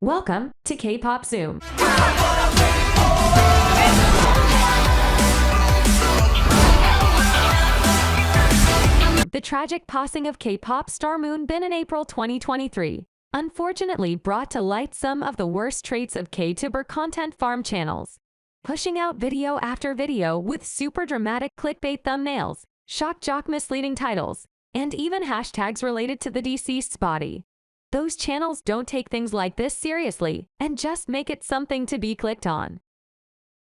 Welcome to K-pop Zoom. The tragic passing of K-pop star Moonbin in April 2023 unfortunately brought to light some of the worst traits of K-tuber content farm channels. Pushing out video after video with super dramatic clickbait thumbnails, shock jock misleading titles, and even hashtags related to the deceased's body. Those channels don't take things like this seriously and just make it something to be clicked on.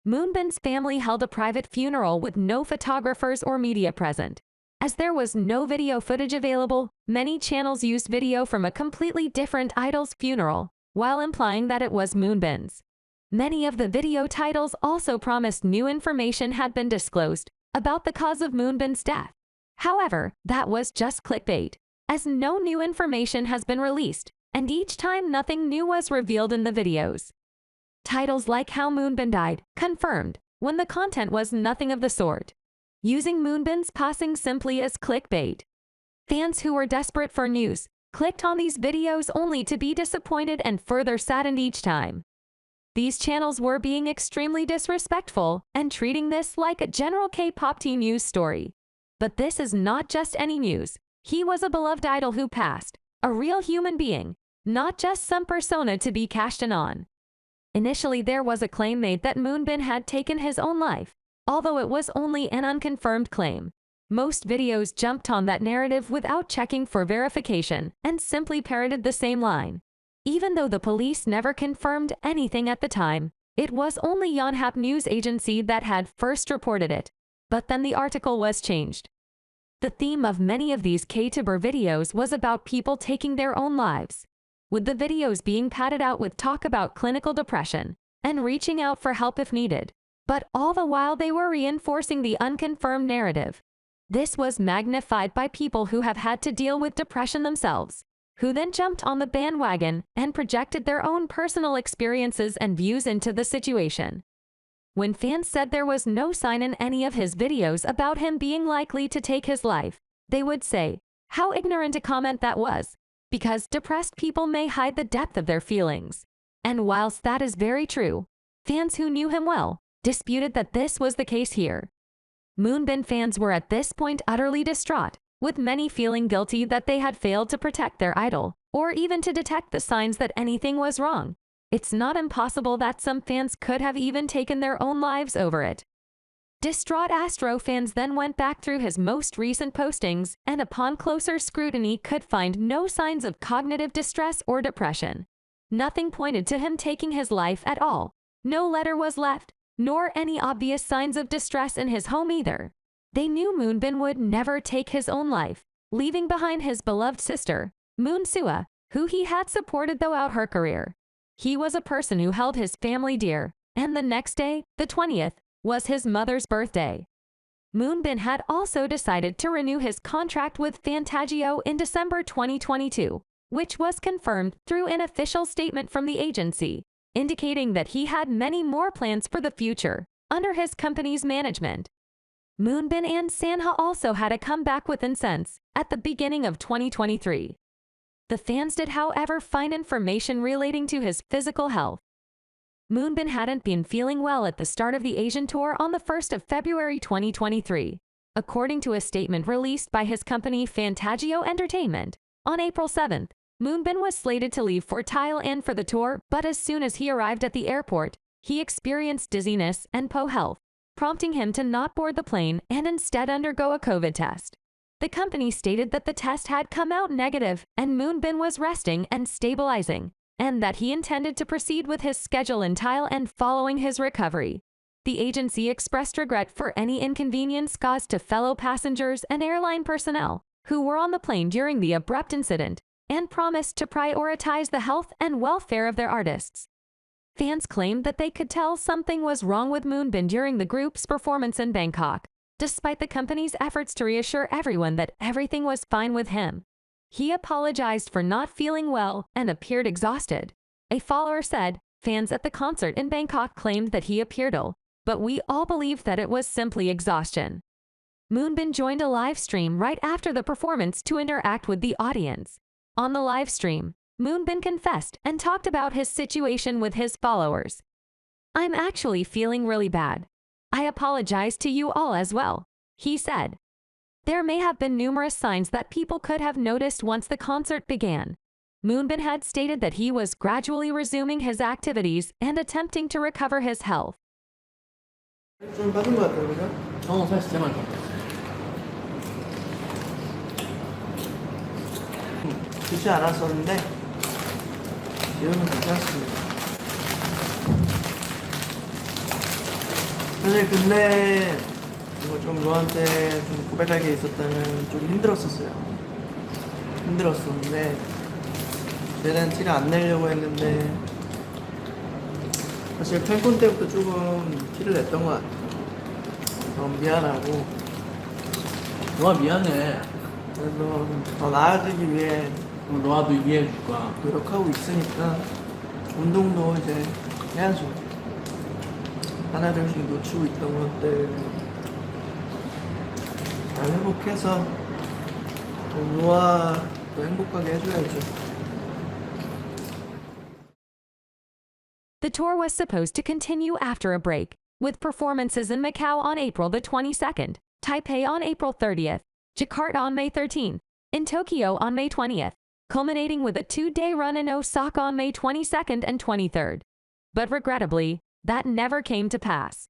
Moonbin's family held a private funeral with no photographers or media present. As there was no video footage available, many channels used video from a completely different idol's funeral, while implying that it was Moonbin's. Many of the video titles also promised new information had been disclosed about the cause of Moonbin's death. However, that was just clickbait, as no new information has been released, and each time nothing new was revealed in the videos. Titles like How Moonbin Died confirmed, when the content was nothing of the sort, using Moonbin's passing simply as clickbait. Fans who were desperate for news clicked on these videos only to be disappointed and further saddened each time. These channels were being extremely disrespectful and treating this like a general K-pop teen news story. But this is not just any news. He was a beloved idol who passed, a real human being, not just some persona to be cashed in on. Initially, there was a claim made that Moonbin had taken his own life, although it was only an unconfirmed claim. Most videos jumped on that narrative without checking for verification and simply parroted the same line. Even though the police never confirmed anything at the time, it was only Yonhap news agency that had first reported it. But then the article was changed. The theme of many of these K-tuber videos was about people taking their own lives, with the videos being padded out with talk about clinical depression and reaching out for help if needed. But all the while they were reinforcing the unconfirmed narrative. This was magnified by people who have had to deal with depression themselves, who then jumped on the bandwagon and projected their own personal experiences and views into the situation. When fans said there was no sign in any of his videos about him being likely to take his life, they would say, how ignorant a comment that was, because depressed people may hide the depth of their feelings. And whilst that is very true, fans who knew him well disputed that this was the case here. Moonbin fans were at this point utterly distraught, with many feeling guilty that they had failed to protect their idol, or even to detect the signs that anything was wrong. It's not impossible that some fans could have even taken their own lives over it. Distraught Astro fans then went back through his most recent postings and upon closer scrutiny could find no signs of cognitive distress or depression. Nothing pointed to him taking his life at all. No letter was left, nor any obvious signs of distress in his home either. They knew Moonbin would never take his own life, leaving behind his beloved sister, Moon Sua, who he had supported throughout her career. He was a person who held his family dear, and the next day, the 20th, was his mother's birthday. Moonbin had also decided to renew his contract with Fantagio in December 2022, which was confirmed through an official statement from the agency, indicating that he had many more plans for the future under his company's management. Moonbin and Sanha also had a comeback with Incense at the beginning of 2023. The fans did, however, find information relating to his physical health. Moonbin hadn't been feeling well at the start of the Asian tour on the 1st of February 2023, according to a statement released by his company Fantagio Entertainment. On April 7th, Moonbin was slated to leave for Thailand for the tour, but as soon as he arrived at the airport, he experienced dizziness and poor health, prompting him to not board the plane and instead undergo a COVID test. The company stated that the test had come out negative and Moonbin was resting and stabilizing, and that he intended to proceed with his schedule in Thailand following his recovery. The agency expressed regret for any inconvenience caused to fellow passengers and airline personnel who were on the plane during the abrupt incident, and promised to prioritize the health and welfare of their artists. Fans claimed that they could tell something was wrong with Moonbin during the group's performance in Bangkok, despite the company's efforts to reassure everyone that everything was fine with him. He apologized for not feeling well and appeared exhausted. A follower said, fans at the concert in Bangkok claimed that he appeared ill, but we all believed that it was simply exhaustion. Moonbin joined a live stream right after the performance to interact with the audience. On the live stream, Moonbin confessed and talked about his situation with his followers. "I'm actually feeling really bad. I apologize to you all as well," he said. There may have been numerous signs that people could have noticed once the concert began. Moonbin had stated that he was gradually resuming his activities and attempting to recover his health. 좀 빠진 것 같아요, 그죠? 살 진짜 많이 바뀌었어. 좋지 않았었는데 지금은 괜찮습니다. 사실 근데 이거 좀 너한테 좀 고백할 게 있었다면 좀 힘들었었는데 내는 티를 안 내려고 했는데 사실 팬콘 때부터 조금 티를 냈던 것 같아요. 너무 미안하고 너가 미안해. 그래서 더 나아지기 위해 너와도 이해해 줄 거야. 노력하고 있으니까 운동도 이제 해야죠. 하나둘씩 놓치고 있던 것들 잘 회복해서 노아 또 행복하게 해줘야죠. The tour was supposed to continue after a break, with performances in Macau on April the 22nd, Taipei on April 30th, Jakarta on May 13th, in Tokyo on May 20th, culminating with a 2-day run in Osaka on May 22nd and 23rd. But regrettably, that never came to pass.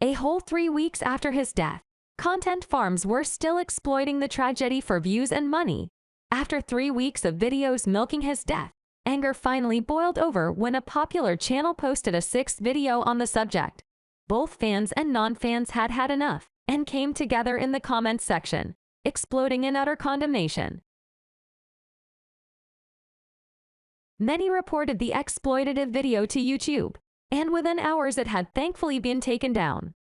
A whole 3 weeks after his death, content farms were still exploiting the tragedy for views and money. After 3 weeks of videos milking his death, anger finally boiled over when a popular channel posted a 6th video on the subject. Both fans and non-fans had had enough and came together in the comments section, exploding in utter condemnation. Many reported the exploitative video to YouTube, and within hours it had thankfully been taken down,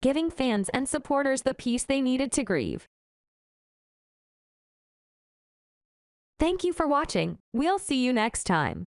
giving fans and supporters the peace they needed to grieve. Thank you for watching. We'll see you next time.